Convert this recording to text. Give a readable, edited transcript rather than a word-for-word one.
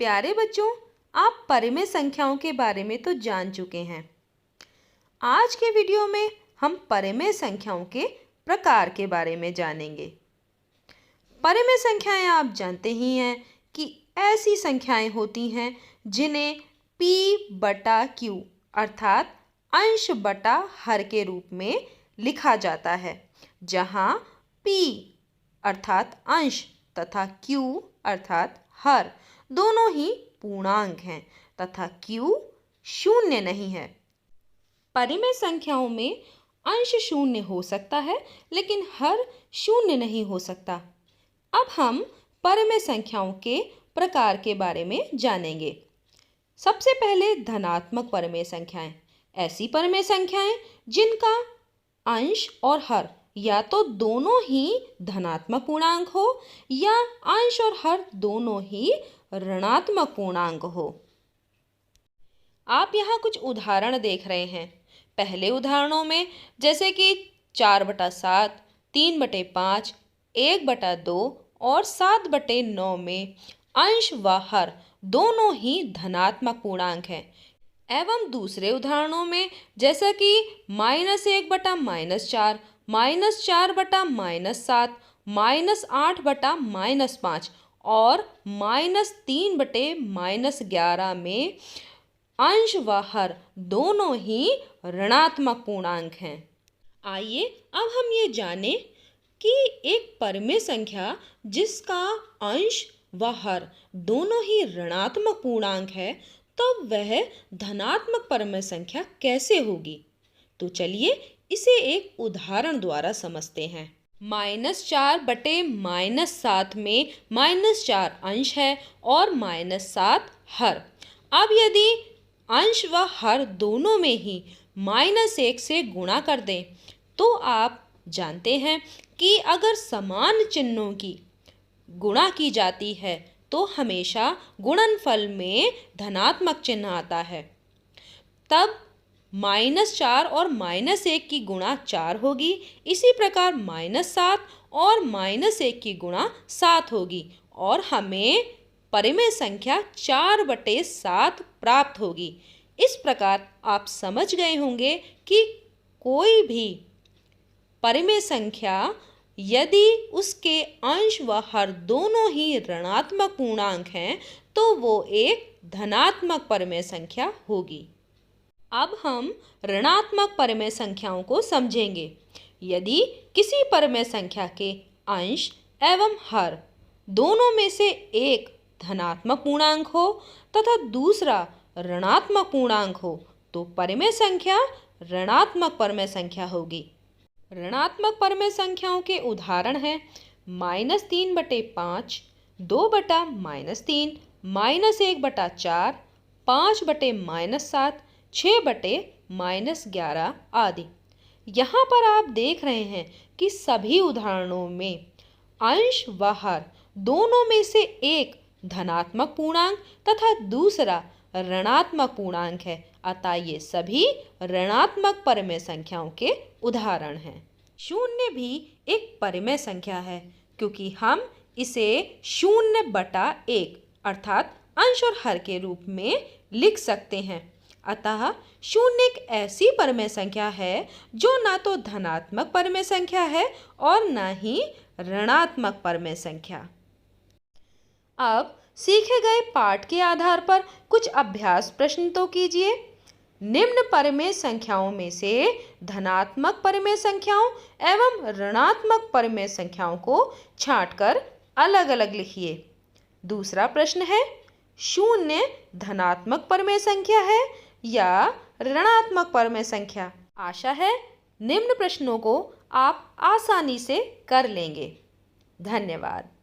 प्यारे बच्चों, आप परिमेय संख्याओं के बारे में तो जान चुके हैं। आज के वीडियो में हम परिमेय संख्याओं के प्रकार के बारे में जानेंगे। परिमेय संख्याएं आप जानते ही हैं कि ऐसी संख्याएं होती हैं जिन्हें p बटा q अर्थात अंश बटा हर के रूप में लिखा जाता है, जहां p अर्थात अंश तथा q अर्थात हर दोनों ही पूर्णांक हैं तथा q शून्य नहीं है। परिमेय संख्याओं में अंश शून्य हो सकता है लेकिन हर शून्य नहीं हो सकता। अब हम परिमेय संख्याओं के प्रकार के बारे में जानेंगे। सबसे पहले धनात्मक परिमेय संख्याएं, ऐसी परिमेय संख्याएं जिनका अंश और हर या तो दोनों ही धनात्मक पूर्णांक हो या अंश और हर दोनों ही ऋणात्मक पूर्णांक हो। आप यहाँ कुछ उदाहरण देख रहे हैं। पहले उदाहरणों में जैसे कि 4/7, 3/5, 1/2 और 7/9 में अंश व हर दोनों ही धनात्मक पूर्णांक हैं। एवं दूसरे उदाहरणों में जैसा कि -1/-4, -4/-7, -8/-5 और -3/-11 में अंश व हर दोनों ही ऋणात्मक पूर्णांक हैं। आइए अब हम ये जानें कि एक परिमेय संख्या जिसका अंश व हर दोनों ही ऋणात्मक पूर्णांक है तो वह धनात्मक परिमेय संख्या कैसे होगी। तो चलिए इसे एक उदाहरण द्वारा समझते हैं। -4/-7 में -4 अंश है और -7 हर। अब यदि अंश व हर दोनों में ही -1 से गुणा कर दें तो आप जानते हैं कि अगर समान चिन्हों की गुणा की जाती है तो हमेशा गुणनफल में धनात्मक चिन्ह आता है। तब -4 और -1 की गुणा 4 होगी। इसी प्रकार -7 और -1 की गुणा 7 होगी और हमें परिमेय संख्या 4/7 प्राप्त होगी। इस प्रकार आप समझ गए होंगे कि कोई भी परिमेय संख्या यदि उसके अंश व हर दोनों ही ऋणात्मक पूर्णांक हैं तो वो एक धनात्मक परिमेय संख्या होगी। अब हम ऋणात्मक परिमेय संख्याओं को समझेंगे। यदि किसी परिमेय संख्या के अंश एवं हर दोनों में से एक धनात्मक पूर्णांक हो तथा दूसरा ऋणात्मक पूर्णांक हो तो परिमेय संख्या ऋणात्मक परिमेय संख्या होगी। ऋणात्मक परिमेय संख्याओं के उदाहरण हैं -3/5, 2/-3, -1/4, 5/-7, 6/-11 आदि। यहाँ पर आप देख रहे हैं कि सभी उदाहरणों में अंश व हर दोनों में से एक धनात्मक पूर्णांक तथा दूसरा ऋणात्मक पूर्णांक है, अतः ये सभी ऋणात्मक परिमेय संख्याओं के उदाहरण हैं। शून्य भी एक परिमेय संख्या है क्योंकि हम इसे 0/1 अर्थात अंश और हर के रूप में लिख सकते हैं। अतः शून्य एक ऐसी परिमेय संख्या है जो ना तो धनात्मक परिमेय संख्या है और ना ही ऋणात्मक परिमेय संख्या। अब सीखे गए पाठ के आधार पर कुछ अभ्यास प्रश्न तो कीजिए। निम्न परिमेय संख्याओं में से धनात्मक परिमेय संख्याओं एवं ऋणात्मक परिमेय संख्याओं को छांटकर अलग अलग लिखिए। दूसरा प्रश्न है, शून्य धनात्मक परिमेय संख्या है या ऋणात्मक परिमेय संख्या। आशा है निम्न प्रश्नों को आप आसानी से कर लेंगे। धन्यवाद।